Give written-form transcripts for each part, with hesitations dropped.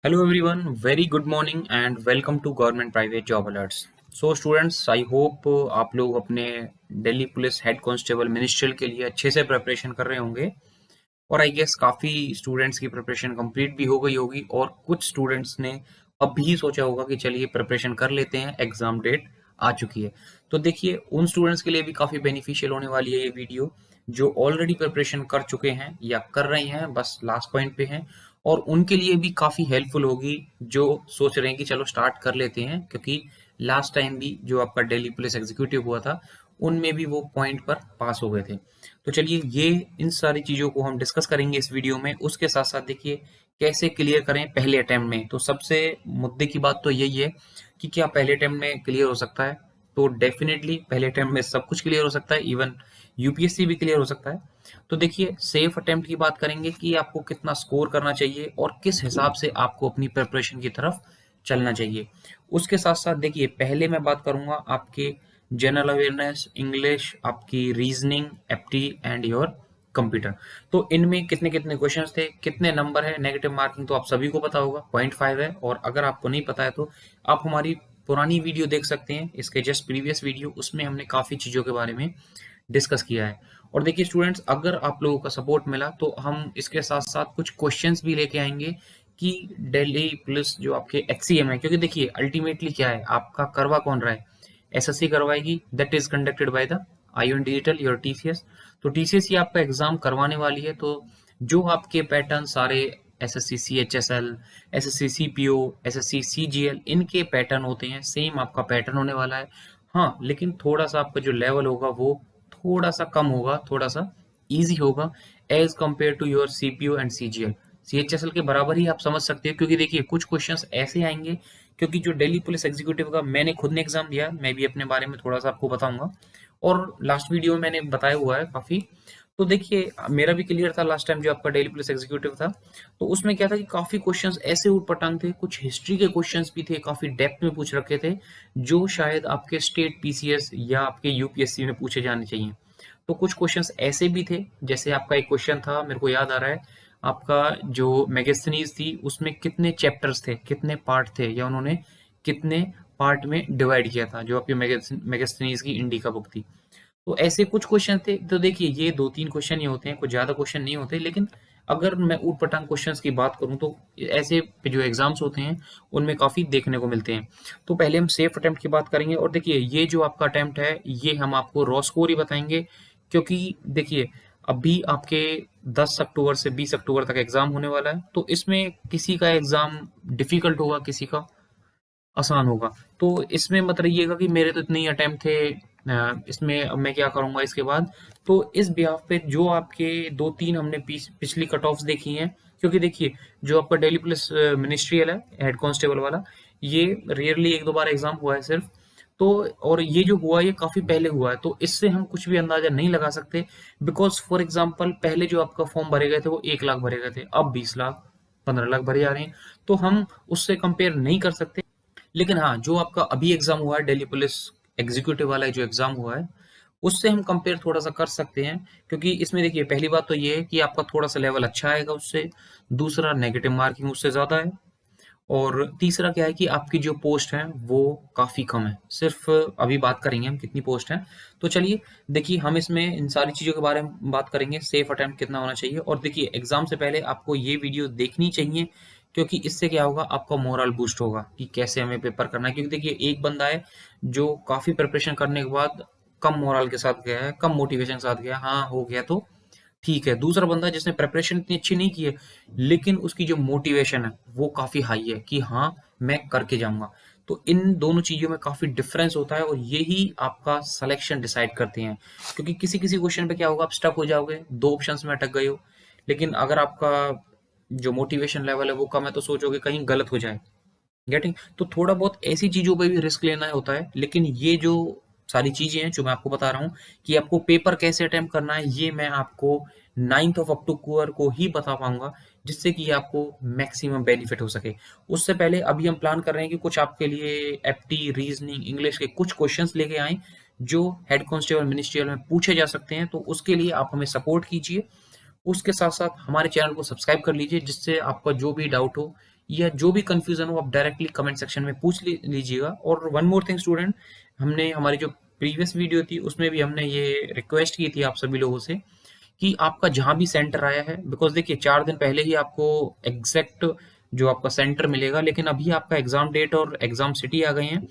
Hello everyone, very good morning and welcome to Government Private Job Alerts. So students, I hope आप लोग अपने Delhi police head constable ministerial के लिए अच्छे से प्रिपरेशन कर रहे होंगे और आई गेस काफ़ी स्टूडेंट्स की प्रिपरेशन कंप्लीट भी हो गई होगी और कुछ स्टूडेंट्स ने अब भी सोचा होगा कि चलिए प्रिपरेशन कर लेते हैं, एग्ज़ाम डेट आ चुकी है। तो देखिए उन स्टूडेंट्स के लिए भी काफ़ी बेनिफिशियल होने वाली है ये वीडियो, जो ऑलरेडी प्रिपरेशन कर चुके हैं या कर रहे हैं, बस लास्ट पॉइंट पे हैं, और उनके लिए भी काफ़ी हेल्पफुल होगी जो सोच रहे हैं कि चलो स्टार्ट कर लेते हैं, क्योंकि लास्ट टाइम भी जो आपका दिल्ली पुलिस एग्जीक्यूटिव हुआ था उनमें भी वो पॉइंट पर पास हो गए थे। तो चलिए ये इन सारी चीज़ों को हम डिस्कस करेंगे इस वीडियो में। उसके साथ साथ देखिए कैसे क्लियर करें पहले अटेम्प्ट में। तो सबसे मुद्दे की बात तो यही है कि क्या पहले अटेम्प्ट में क्लियर हो सकता है? तो डेफिनेटली पहले अटेम्प्ट में सब कुछ क्लियर हो सकता है, इवन यूपीएससी भी क्लियर हो सकता है। तो देखिए सेफ अटेम्प्ट की बात करेंगे कि आपको कितना स्कोर करना चाहिए और किस हिसाब से आपको अपनी प्रिपरेशन की तरफ चलना चाहिए। उसके साथ साथ देखिए पहले मैं बात करूंगा आपके जनरल अवेयरनेस, इंग्लिश, आपकी रीजनिंग, एप्टी एंड योर कंप्यूटर। तो इनमें कितने कितने क्वेश्चंस थे, कितने नंबर है, नेगेटिव मार्किंग तो आप सभी को पता होगा, 0.5 है। और अगर आपको नहीं पता है तो आप हमारी पुरानी वीडियो देख सकते हैं, इसके जस्ट प्रीवियस वीडियो, उसमें हमने काफ़ी चीज़ों के बारे में डिस्कस किया है। और देखिए स्टूडेंट्स, अगर आप लोगों का सपोर्ट मिला तो हम इसके साथ साथ कुछ क्वेश्चंस भी लेके आएंगे कि दिल्ली पुलिस जो आपके एचसीएम है, क्योंकि देखिए अल्टीमेटली क्या है, आपका करवा कौन रहा है, एसएससी करवाएगी, that is conducted by the ION digital, your TCS. तो टीसीएस ही आपका एग्जाम करवाने वाली है। तो जो आपके पैटर्न सारे SSC CHSL, SSC CPO, SSC CGL, इनके पैटर्न होते हैं, सेम आपका पैटर्न होने वाला है। हाँ, लेकिन थोड़ा सा आपका जो लेवल होगा वो थोड़ा सा कम होगा, थोड़ा सा इजी होगा as compare to your CPO and CGL. CHSL के बराबर ही आप समझ सकते हो, क्योंकि देखिए कुछ क्वेश्चंस ऐसे आएंगे, क्योंकि जो दिल्ली पुलिस एग्जीक्यूटिव का मैंने खुद ने एग्जाम दिया, मैं भी अपने बारे में थोड़ा सा आपको बताऊंगा और लास्ट वीडियो में मैंने बताया हुआ है काफी। तो देखिए मेरा भी क्लियर था लास्ट टाइम जो आपका दिल्ली पुलिस एग्जीक्यूटिव था, तो उसमें क्या था कि काफी क्वेश्चंस ऐसे ऊटपटांग थे, कुछ हिस्ट्री के क्वेश्चंस भी थे, काफी डेप्थ में पूछ रखे थे, जो शायद आपके स्टेट पीसीएस या आपके यूपीएससी में पूछे जाने चाहिए। तो कुछ क्वेश्चंस ऐसे भी थे, जैसे आपका एक क्वेश्चन था, मेरे को याद आ रहा है, आपका जो मेगास्थनीज थी उसमें कितने चैप्टर्स थे, कितने पार्ट थे, या उन्होंने कितने पार्ट में डिवाइड किया था, जो आपकी मेगास्थनीज की इंडिका बुक थी। तो ऐसे कुछ क्वेश्चन थे। तो देखिए ये 2-3 क्वेश्चन ही होते हैं, कुछ ज़्यादा क्वेश्चन नहीं होते, लेकिन अगर मैं ऊट-पटांग क्वेश्चंस की बात करूँ तो ऐसे जो एग्ज़ाम्स होते हैं, उनमें काफ़ी देखने को मिलते हैं। तो पहले हम सेफ अटेम्प्ट की बात करेंगे और देखिए ये जो आपका अटेम्प्ट है, ये हम आपको रॉ स्कोर ही बताएँगे, क्योंकि देखिए अभी आपके 10 अक्टूबर से 20 अक्टूबर तक एग्ज़ाम होने वाला है, तो इसमें किसी का एग्ज़ाम डिफ़िकल्ट होगा, किसी का आसान होगा। तो इसमें मत रहिएगा कि मेरे तो इतने ही अटेम्प्ट थे, इसमें अब मैं क्या करूंगा इसके बाद। तो इस बिहाफ पे जो आपके 2-3 हमने पिछली कट ऑफ्स देखी हैं, क्योंकि देखिए जो आपका दिल्ली पुलिस मिनिस्ट्रियल है हेड कांस्टेबल वाला, ये रेयरली 1-2 बार एग्जाम हुआ है सिर्फ। तो और ये जो हुआ ये काफी पहले हुआ है, तो इससे हम कुछ भी अंदाजा नहीं लगा सकते, बिकॉज फॉर एग्जाम्पल पहले जो आपका फॉर्म भरे गए थे वो 1 लाख भरे गए थे, अब 20 लाख, 15 लाख भरे जा रहे हैं। तो हम उससे कंपेयर नहीं कर सकते। लेकिन हाँ, जो आपका अभी एग्जाम हुआ है दिल्ली पुलिस एग्जीक्यूटिव वाला जो एग्जाम हुआ है, उससे हम कंपेयर थोड़ा सा कर सकते हैं, क्योंकि इसमें देखिए पहली बात तो ये है कि आपका थोड़ा सा लेवल अच्छा आएगा उससे, दूसरा नेगेटिव मार्किंग उससे ज़्यादा है, और तीसरा क्या है कि आपकी जो पोस्ट है वो काफ़ी कम है। सिर्फ अभी बात करेंगे हम कितनी पोस्ट है। तो चलिए देखिए हम इसमें इन सारी चीज़ों के बारे में बात करेंगे, सेफ अटेम्प्ट कितना होना चाहिए, और देखिए एग्जाम से पहले आपको ये वीडियो देखनी चाहिए, क्योंकि इससे क्या होगा, आपका मोरल बूस्ट होगा कि कैसे हमें पेपर करना है। क्योंकि देखिए एक बंदा है जो काफ़ी प्रिपरेशन करने के बाद कम मोरल के साथ गया है, कम मोटिवेशन के साथ गया, हाँ हो गया तो ठीक है। दूसरा बंदा जिसने प्रिपरेशन इतनी अच्छी नहीं की है, लेकिन उसकी जो मोटिवेशन है वो काफी हाई है कि हाँ मैं करके जाऊंगा। तो इन दोनों चीजों में काफी डिफरेंस होता है, और यही आपका सिलेक्शन डिसाइड करते हैं। क्योंकि किसी किसी क्वेश्चन पे क्या होगा, आप स्टक हो जाओगे, 2 ऑप्शंस में अटक गए हो, लेकिन अगर आपका जो मोटिवेशन लेवल है वो कम है तो सोचोगे कहीं गलत हो जाए। गेटिंग? तो थोड़ा बहुत ऐसी चीजों पे भी रिस्क लेना होता है, लेकिन ये जो सारी चीजें हैं जो मैं आपको बता रहा हूँ कि आपको पेपर कैसे अटेम्प्ट करना है, ये मैं आपको 9th ऑफ अक्टूबर को ही बता पाऊंगा, जिससे कि आपको मैक्सिमम बेनिफिट हो सके। उससे पहले अभी हम प्लान कर रहे हैं कि कुछ आपके लिए एप्टी, रीजनिंग, इंग्लिश के कुछ क्वेश्चंस लेके आए, जो हेड कांस्टेबल मिनिस्ट्रियल में पूछे जा सकते हैं, तो उसके लिए आप हमें सपोर्ट कीजिए। उसके साथ साथ हमारे चैनल को सब्सक्राइब कर लीजिए, जिससे आपका जो भी डाउट हो या जो भी कंफ्यूजन हो आप डायरेक्टली कमेंट सेक्शन में पूछ लीजिएगा। और वन मोर थिंग स्टूडेंट, हमने हमारी जो प्रीवियस वीडियो थी उसमें भी हमने ये रिक्वेस्ट की थी आप सभी लोगों से कि आपका जहाँ भी सेंटर आया है, बिकॉज देखिए 4 दिन पहले ही आपको एग्जैक्ट जो आपका सेंटर मिलेगा, लेकिन अभी आपका एग्जाम डेट और एग्जाम सिटी आ गए हैं,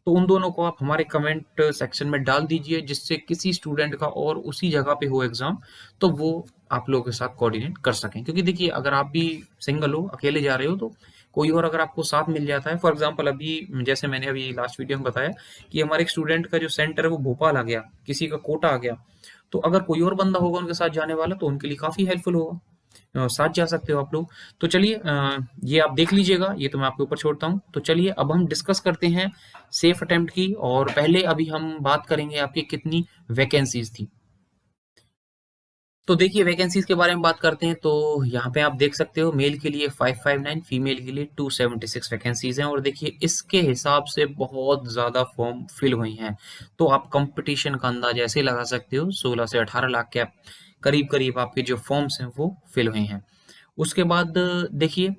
तो उन दोनों को आप हमारे कमेंट सेक्शन में डाल दीजिए, जिससे किसी स्टूडेंट का और उसी जगह पे हो एग्जाम, तो वो आप लोगों के साथ कोऑर्डिनेट कर सकें। क्योंकि देखिए अगर आप भी सिंगल हो, अकेले जा रहे हो, तो कोई और अगर आपको साथ मिल जाता है, फॉर एग्जाम्पल अभी जैसे मैंने अभी लास्ट वीडियो में बताया कि हमारे एक स्टूडेंट का जो सेंटर है वो भोपाल आ गया, किसी का कोटा आ गया, तो अगर कोई और बंदा होगा उनके साथ जाने वाला तो उनके लिए काफ़ी हेल्पफुल होगा। साथ जा सकते हो आप लोग। तो चलिए ये आप देख लीजिएगा, ये तो मैं आपके ऊपर छोड़ता हूँ। तो चलिए अब हम डिस्कस करते हैं सेफ अटेम्प्ट की, और पहले अभी हम बात करेंगे आपकी कितनी वैकेंसीज थी। तो देखिए वैकेंसीज के बारे में बात करते हैं, तो यहाँ पे आप देख सकते हो मेल के लिए 559, फीमेल के लिए 276 वैकेंसीज हैं। और देखिए इसके हिसाब से बहुत ज़्यादा फॉर्म फिल हुई हैं, तो आप कंपटीशन का अंदाजा ऐसे ही लगा सकते हो, 16 से 18 लाख के करीब करीब आपके जो फॉर्म्स हैं वो फिल हुए हैं। उसके बाद देखिए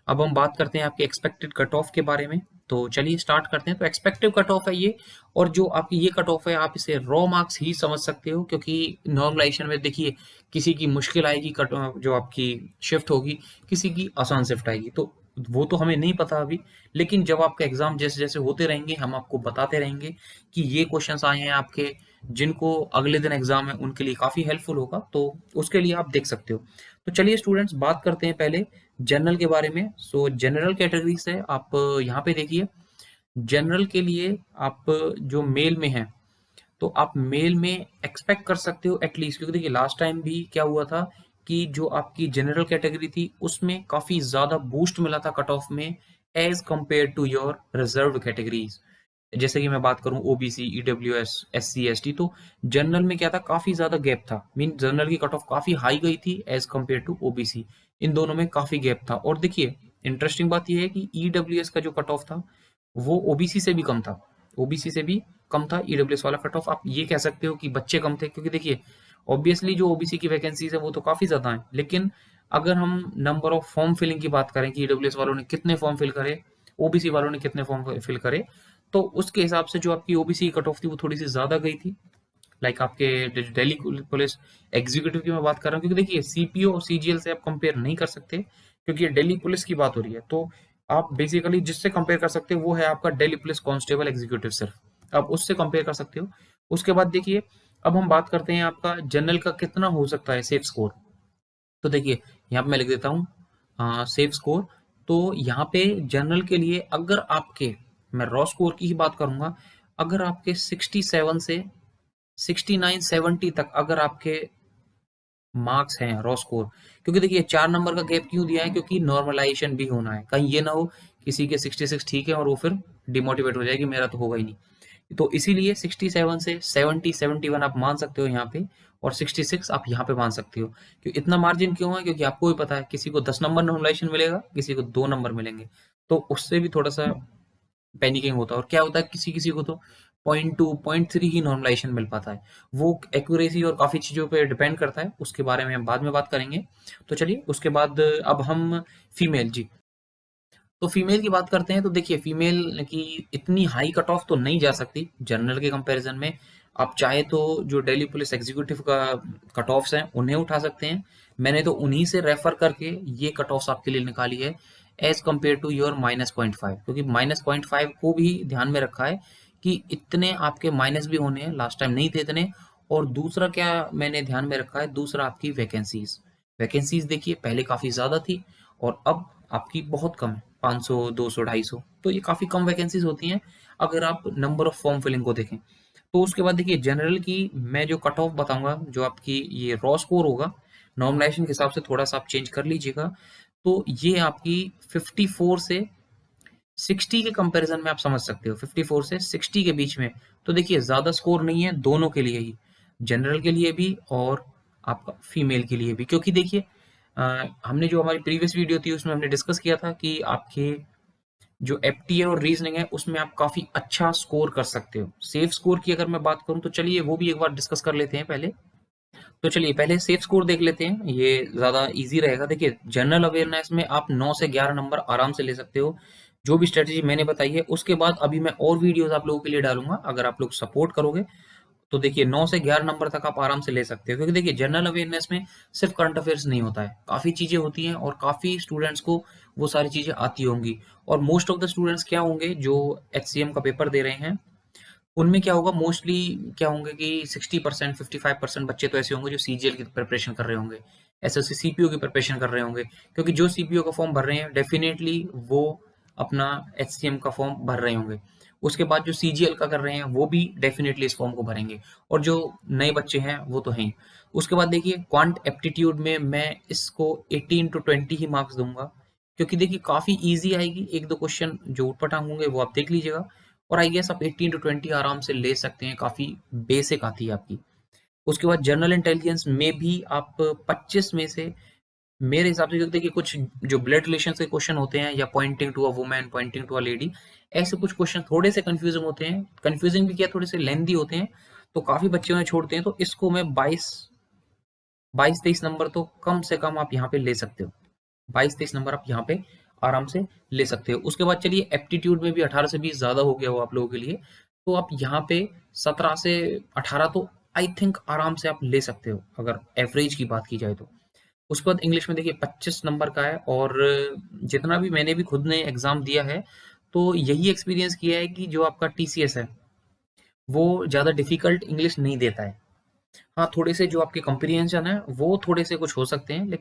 अब हम बात करते हैं आपके एक्सपेक्टेड कट ऑफ के बारे में। तो चलिए स्टार्ट करते हैं। तो एक्सपेक्टेड कट ऑफ है ये, और जो आपकी ये कट ऑफ है आप इसे रॉ मार्क्स ही समझ सकते हो, क्योंकि नॉर्मलाइजेशन में देखिए किसी की मुश्किल आएगी कट, जो आपकी शिफ्ट होगी, किसी की आसान शिफ्ट आएगी, तो वो तो हमें नहीं पता अभी। लेकिन जब आपका एग्जाम जैसे जैसे होते रहेंगे हम आपको बताते रहेंगे कि ये क्वेश्चंस आए हैं आपके, जिनको अगले दिन एग्जाम है उनके लिए काफ़ी हेल्पफुल होगा, तो उसके लिए आप देख सकते हो। तो चलिए स्टूडेंट्स बात करते हैं पहले जनरल के बारे में। सो जनरल कैटेगरी से आप यहाँ पे देखिए, जनरल के लिए आप जो मेल में हैं, तो आप मेल में एक्सपेक्ट कर सकते हो एटलीस्ट, क्योंकि देखिए लास्ट टाइम भी क्या हुआ था कि जो आपकी जनरल कैटेगरी थी उसमें काफी ज्यादा बूस्ट मिला था कट ऑफ में as compare to your reserved categories. जैसे कि मैं बात करूं ओबीसी, ईडब्ल्यूएस, एससी, एसटी, तो जनरल में क्या था, काफी ज्यादा गैप था। मीन जनरल की कट ऑफ काफी हाई गई थी एज कंपेयर टू ओबीसी, इन दोनों में काफी गैप था। और देखिए इंटरेस्टिंग बात यह है कि ईडब्ल्यूएस का जो कट ऑफ था वो ओबीसी से भी कम था, ओबीसी से भी कम था ईडब्ल्यूएस वाला कट ऑफ। आप ये कह सकते हो कि बच्चे कम थे, क्योंकि देखिए ऑब्वियसली जो ओबीसी की वैकेंसीज है वो तो काफी ज्यादा है, लेकिन अगर हम नंबर ऑफ फॉर्म फिलिंग की बात करें कि ईडब्ल्यूएस वालों ने कितने फॉर्म फिल करे, ओबीसी वालों ने कितने फॉर्म फिल करे, तो उसके हिसाब से जो आपकी ओबीसी की कट ऑफ थी वो थोड़ी सी ज्यादा गई थी। लाइक आपके दिल्ली पुलिस एग्जीक्यूटिव की मैं बात कर रहा हूँ, क्योंकि देखिए सीपीओ और सीजीएल से आप कंपेयर नहीं कर सकते, क्योंकि ये दिल्ली पुलिस की बात हो रही है। तो आप बेसिकली जिससे कंपेयर कर सकते हो वो है आपका दिल्ली पुलिस कांस्टेबल एग्जीक्यूटिव, सिर्फ आप उससे कंपेयर कर सकते हो। उसके बाद देखिए अब हम बात करते हैं आपका जनरल का कितना हो सकता है सेफ स्कोर। तो देखिए यहाँ पे मैं लिख देता हूँ सेफ स्कोर। तो यहाँ पे जनरल के लिए अगर आपके, मैं रॉ स्कोर की ही बात करूंगा, अगर आपके 67 से 69 70 तक अगर आपके मार्क्स हैं रॉ स्कोर, क्योंकि देखिए 4 नंबर का गैप क्यों दिया है, क्योंकि नॉर्मलाइजेशन भी होना है, कहीं ये ना हो किसी के 66 ठीक है और वो फिर डिमोटिवेट हो जाएगी मेरा तो होगा ही नहीं। तो इसीलिए 67 से 70 71 आप मान सकते हो यहाँ पे, और 66 आप यहाँ पे मान सकते हो। क्यों इतना मार्जिन क्यों है, क्योंकि आपको भी पता है किसी को 10 नंबर नॉर्मलाइजेशन मिलेगा, किसी को 2 नंबर मिलेंगे, तो उससे भी थोड़ा सा पैनिकिंग होता है। और क्या होता है किसी किसी को तो 0.2 0.3 ही नॉर्मलाइजेशन मिल पाता है। वो एक्यूरेसी और काफ़ी चीज़ों पे डिपेंड करता है, उसके बारे में हम बाद में बात करेंगे। तो चलिए उसके बाद अब हम फीमेल जी, तो फीमेल की बात करते हैं। तो देखिए फीमेल की इतनी हाई कट ऑफ तो नहीं जा सकती जनरल के कंपैरिजन में। आप चाहे तो जो दिल्ली पुलिस एग्जीक्यूटिव का कट ऑफ्स हैं उन्हें उठा सकते हैं, मैंने तो उन्हीं से रेफर करके ये कट ऑफ्स आपके लिए निकाली है एज कम्पेयर टू योर -0.5, क्योंकि -0.5 को भी ध्यान में रखा है कि इतने आपके माइनस भी होने हैं, लास्ट टाइम नहीं थे इतने। और दूसरा क्या मैंने ध्यान में रखा है, दूसरा आपकी वैकेंसीज, वैकेंसीज देखिए पहले काफ़ी ज़्यादा थी और अब आपकी बहुत कम है, 500 200 250, तो ये काफ़ी कम वैकेंसीज होती हैं अगर आप नंबर ऑफ फॉर्म फिलिंग को देखें। तो उसके बाद देखिए जनरल की मैं जो कट ऑफ बताऊंगा, जो आपकी ये रॉ स्कोर होगा, नॉर्मलाइजेशन के हिसाब से थोड़ा सा आप चेंज कर लीजिएगा, तो ये आपकी 54 से 60 के कंपैरिजन में आप समझ सकते हो, 54 से 60 के बीच में। तो देखिए ज़्यादा स्कोर नहीं है दोनों के लिए ही, जनरल के लिए भी और आपका फीमेल के लिए भी। क्योंकि देखिए हमने जो हमारी प्रीवियस वीडियो थी उसमें हमने डिस्कस किया था कि आपके जो एफटीए और रीजनिंग है उसमें आप काफ़ी अच्छा स्कोर कर सकते हो। सेफ स्कोर की अगर मैं बात करूं तो चलिए वो भी एक बार डिस्कस कर लेते हैं पहले। तो चलिए पहले सेफ स्कोर देख लेते हैं, ये ज़्यादा इजी रहेगा। देखिए जनरल अवेयरनेस में आप 9 से 11 नंबर आराम से ले सकते हो, जो भी स्ट्रेटजी मैंने बताई है। उसके बाद अभी मैं और वीडियोस आप लोगों के लिए डालूंगा, अगर आप लोग सपोर्ट करोगे तो देखिए 9 से 11 नंबर तक आप आराम से ले सकते हो। क्योंकि देखिए जनरल अवेयरनेस में सिर्फ करंट अफेयर्स नहीं होता है, काफ़ी चीज़ें होती हैं और काफ़ी स्टूडेंट्स को वो सारी चीज़ें आती होंगी। और मोस्ट ऑफ द स्टूडेंट्स क्या होंगे जो एचसीएम का पेपर दे रहे हैं, उनमें क्या होगा, मोस्टली क्या होंगे कि 60% 55% बच्चे तो ऐसे होंगे जो सीजीएल की प्रिपरेशन कर रहे होंगे, एसएससी सीपीओ की प्रिपरेशन कर रहे होंगे। क्योंकि जो सीपीओ का फॉर्म भर रहे हैं डेफिनेटली वो अपना एचसीएम का फॉर्म भर रहे होंगे। उसके बाद जो सीजीएल का कर रहे हैं वो भी डेफिनेटली इस फॉर्म को भरेंगे, और जो नए बच्चे हैं वो तो हैं ही। उसके बाद देखिए क्वांट एप्टीट्यूड में मैं इसको 18 to 20 ही मार्क्स दूंगा, क्योंकि देखिए काफ़ी ईजी आएगी। एक दो क्वेश्चन जो ऊटपटांग होंगे वो आप देख लीजिएगा, और आई गेस आप 18 to 20 आराम से ले सकते हैं, काफ़ी बेसिक आती है आपकी। उसके बाद जनरल इंटेलिजेंस में भी आप 25 में से मेरे हिसाब से, क्योंकि देखिए कुछ जो ब्लड रिलेशन के क्वेश्चन होते हैं, या pointing to a women, pointing to a lady, ऐसे कुछ क्वेश्चन थोड़े से कंफ्यूजिंग होते हैं, कंफ्यूजिंग भी क्या, थोड़े से लेंदी होते हैं, तो काफ़ी बच्चे उन्हें छोड़ते हैं। तो इसको मैं 22-23 नंबर तो कम से कम आप यहाँ पे ले सकते हो। 22-23 नंबर आप यहाँ पे आराम से ले सकते हो। उसके बाद चलिए एप्टीट्यूड में भी 18 से 20 ज़्यादा हो गया हो आप लोगों के लिए, तो आप यहाँ पे 17 से 18 तो आई थिंक आराम से आप ले सकते हो, अगर एवरेज की बात की जाए तो। उसके बाद इंग्लिश में देखिए 25 नंबर का है, और जितना भी मैंने भी खुद ने एग्ज़ाम दिया है, तो यही एक्सपीरियंस किया है कि जो आपका टीसीएस है, वो ज़्यादा डिफ़िकल्ट इंग्लिश नहीं देता है। हाँ, थोड़े से जो आपके कॉम्प्रिहेंशन है वो थोड़े से कुछ हो सकते हैं,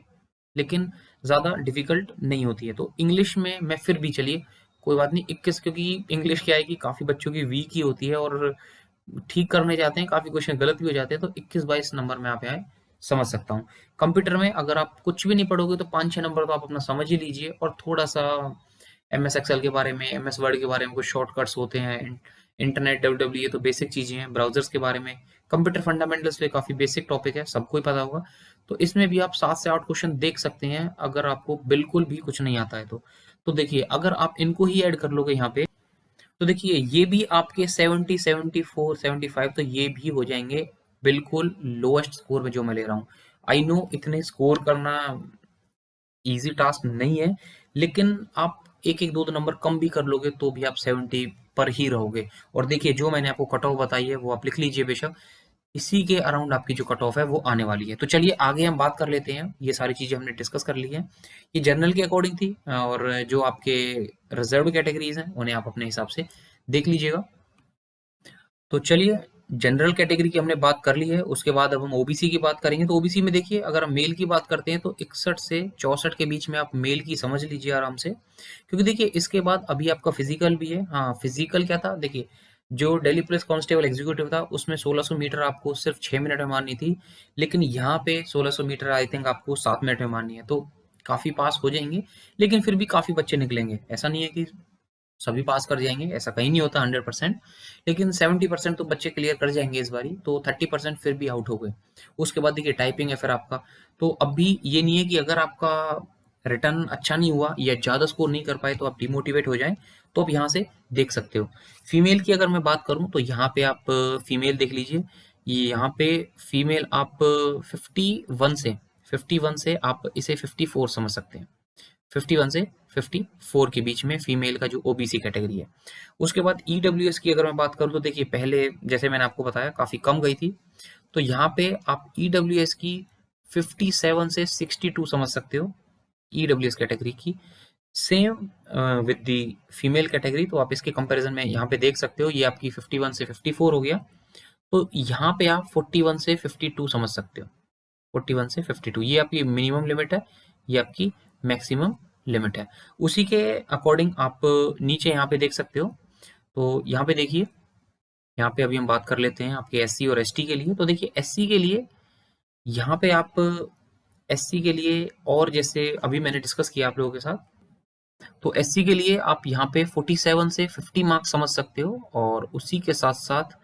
लेकिन ज़्यादा डिफिकल्ट नहीं होती है। तो इंग्लिश में मैं फिर भी, चलिए कोई बात नहीं, 21, क्योंकि इंग्लिश क्या है कि काफ़ी बच्चों की वीक ही होती है और ठीक करने जाते हैं, काफ़ी क्वेश्चन गलत भी हो जाते हैं, तो 21-22 नंबर में आप यहाँ समझ सकता हूँ। कंप्यूटर में अगर आप कुछ भी नहीं पढ़ोगे तो 5-6 नंबर तो आप अपना समझ ही लीजिए, और थोड़ा सा एमएस एक्सेल के बारे में, एमएस वर्ड के बारे में, कुछ शॉर्टकट्स होते हैं, इंटरनेट डब्ल्यूडब्ल्यू, ये तो बेसिक चीज़ें हैं, ब्राउजर्स के बारे में, कंप्यूटर फंडामेंटल्स पे काफ़ी बेसिक टॉपिक है, सबको ही पता होगा। तो इसमें भी आप 7 से 8 क्वेश्चन देख सकते हैं, अगर आपको बिल्कुल भी कुछ नहीं आता है तो। तो देखिए अगर आप इनको ही ऐड कर लोगे यहाँ पे, तो देखिए ये भी आपके 70, 74, 75 तो ये भी हो जाएंगे बिल्कुल लोएस्ट स्कोर में जो मैं ले रहा हूँ। आई नो इतने स्कोर करना ईज़ी टास्क नहीं है, लेकिन आप एक-एक, 2-2 नंबर कम भी कर लोगे तो भी आप 70 पर ही रहोगे। और देखिए जो मैंने आपको कट ऑफ बताई है वो आप लिख लीजिए बेशक, इसी के अराउंड आपकी जो कट ऑफ है वो आने वाली है। तो चलिए आगे हम बात कर लेते हैं, ये सारी चीज़ें हमने डिस्कस कर ली हैं। ये जनरल के अकॉर्डिंग थी, और जो आपके रिजर्व्ड कैटेगरीज़ हैं उन्हें आप अपने हिसाब से देख लीजिएगा। तो चलिए जनरल कैटेगरी की हमने बात कर ली है, उसके बाद अब हम ओबीसी की बात करेंगे। तो ओबीसी में देखिए अगर हम मेल की बात करते हैं तो 61 से 64 के बीच में आप मेल की समझ लीजिए आराम से, क्योंकि देखिए इसके बाद अभी आपका फिजिकल भी है। हाँ, फिजिकल क्या था, देखिए जो दिल्ली पुलिस कांस्टेबल एग्जीक्यूटिव था उसमें 1600 मीटर आपको सिर्फ 6 मिनट में मारनी थी, लेकिन यहाँ पे 1600 मीटर आई थिंक आपको 7 मिनट में मारनी है, तो काफ़ी पास हो जाएंगे। लेकिन फिर भी काफ़ी बच्चे निकलेंगे, ऐसा नहीं है कि सभी पास कर जाएंगे, ऐसा कहीं नहीं होता 100%, लेकिन 70% तो बच्चे क्लियर कर जाएंगे इस बारी, तो 30% फिर भी आउट हो गए। उसके बाद देखिए टाइपिंग है फिर आपका। तो अब भी ये नहीं है कि अगर आपका रिटर्न अच्छा नहीं हुआ या ज़्यादा स्कोर नहीं कर पाए तो आप डिमोटिवेट हो जाएं, तो आप यहाँ से देख सकते हो। फीमेल की अगर मैं बात करूँ तो यहाँ पे आप फीमेल देख लीजिए, ये यहाँ पे फीमेल आप 51 से आप इसे 54 समझ सकते हैं। 51 से 54 के बीच में फीमेल का जो ओबीसी कैटेगरी है। उसके बाद ईडब्ल्यूएस की अगर मैं बात करूँ तो देखिए पहले जैसे मैंने आपको बताया काफ़ी कम गई थी, तो यहाँ पे आप ईडब्ल्यूएस की 57 से 62 समझ सकते हो, ईडब्ल्यूएस कैटेगरी की। Same with the female category, तो आप इसके कंपैरिजन में यहाँ पे देख सकते हो, ये आपकी 51 से 54 हो गया, तो यहाँ पे आप 41 से 52 समझ सकते हो। 41 से 52 ये आपकी मिनिमम लिमिट है, ये आपकी मैक्सिमम लिमिट है। उसी के अकॉर्डिंग आप नीचे यहाँ पे देख सकते हो। तो यहाँ पे देखिए, यहाँ पे अभी हम बात कर लेते हैं आपके एससी और एसटी के लिए। तो देखिए एससी के लिए यहाँ पे आप एससी के लिए, और जैसे अभी मैंने डिस्कस किया आप लोगों के साथ, तो एससी के लिए आप यहाँ पे 47 से 50 मार्क्स समझ सकते हो। और उसी के साथ साथ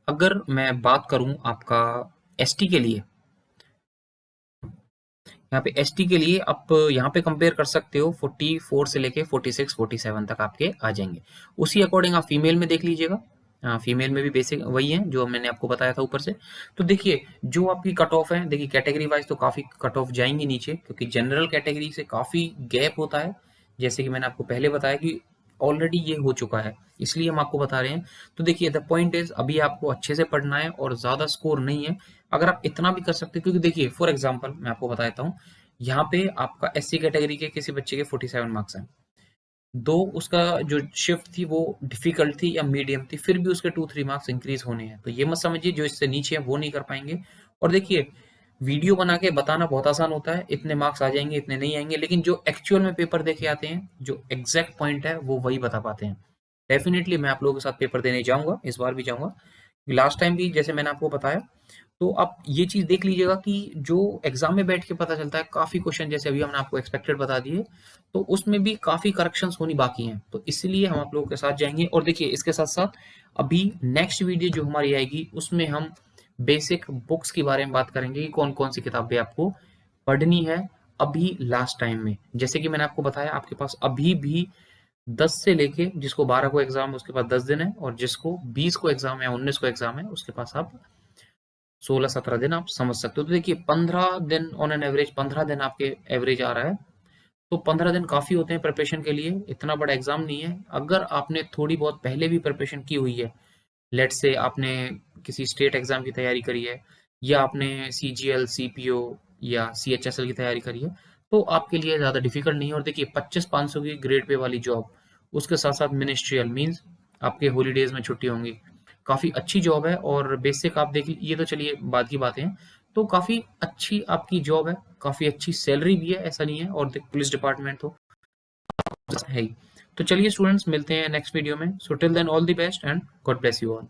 अगर मैं बात करूँ आपका एसटी के लिए, यहाँ पे एसटी के लिए आप यहाँ पे कंपेयर कर सकते हो, 44 से लेके 46 47 तक आपके आ जाएंगे। उसी अकॉर्डिंग आप फीमेल में देख लीजिएगा। फीमेल में भी बेसिक वही है जो मैंने आपको बताया था ऊपर से। तो देखिए जो आपकी कट ऑफ है, देखिए कैटेगरी वाइज तो काफ़ी कट ऑफ जाएंगी नीचे, क्योंकि जनरल कैटेगरी से काफ़ी गैप होता है, जैसे कि मैंने आपको पहले बताया कि ऑलरेडी ये हो चुका है, इसलिए हम आपको बता रहे हैं। तो देखिए द पॉइंट इज अभी आपको अच्छे से पढ़ना है और ज़्यादा स्कोर नहीं है। अगर आप इतना भी कर सकते हैं, क्योंकि देखिए फॉर एग्जाम्पल मैं आपको बता देता हूँ, यहाँ पे आपका SC कैटेगरी के किसी बच्चे के 47 मार्क्स हैं, दो उसका जो शिफ्ट थी वो डिफिकल्ट थी या मीडियम थी, फिर भी उसके 2-3 मार्क्स इंक्रीज होने हैं। तो ये मत समझिए जो इससे नीचे है वो नहीं कर पाएंगे। और देखिए वीडियो बना के बताना बहुत आसान होता है, इतने मार्क्स आ जाएंगे इतने नहीं आएंगे, लेकिन जो एक्चुअल में पेपर देखे आते हैं, जो एग्जैक्ट पॉइंट है वो वही बता पाते हैं। डेफिनेटली मैं आप लोगों के साथ पेपर देने जाऊंगा, इस बार भी जाऊंगा। लास्ट टाइम भी जैसे मैंने आपको बताया, तो आप ये चीज देख लीजिएगा कि जो एग्जाम में बैठ के पता चलता है, काफी क्वेश्चन जैसे अभी हमने आपको एक्सपेक्टेड बता दिए, तो उसमें भी काफी करेक्शंस होनी बाकी हैं, तो इसलिए हम आप लोगों के साथ जाएंगे। और देखिए इसके साथ साथ अभी नेक्स्ट वीडियो जो हमारी आएगी उसमें हम बेसिक बुक्स के बारे में बात करेंगे कि कौन कौन सी किताबें आपको पढ़नी है अभी लास्ट टाइम में। जैसे कि मैंने आपको बताया, आपके पास अभी भी 10 से लेके जिसको 12 को एग्जाम है उसके पास 10 दिन है, और जिसको 20 को एग्जाम है या 19 को एग्जाम है उसके पास आप 16-17 दिन आप समझ सकते हो। तो देखिए 15 दिन ऑन एन एवरेज, 15 दिन आपके एवरेज आ रहा है, तो 15 दिन काफी होते हैं प्रिपरेशन के लिए, इतना बड़ा एग्जाम नहीं है। अगर आपने थोड़ी बहुत पहले भी प्रिपरेशन की हुई है, लेट से आपने किसी स्टेट एग्जाम की तैयारी करी है, या आपने CGL CPO या CHSL की तैयारी करी है, तो आपके लिए ज़्यादा डिफिकल्ट नहीं है। और देखिए 2500 की ग्रेड पे वाली जॉब, उसके साथ साथ मिनिस्ट्रियल मीन्स आपके हॉलीडेज में छुट्टी होंगी, काफ़ी अच्छी जॉब है। और बेसिक आप देख ये तो चलिए बाद की बातें हैं, तो काफ़ी अच्छी आपकी जॉब है, काफ़ी अच्छी सैलरी भी है, ऐसा नहीं है। और पुलिस डिपार्टमेंट तो है ही। तो चलिए स्टूडेंट्स, मिलते हैं नेक्स्ट वीडियो में। So till then all the best and God bless you all.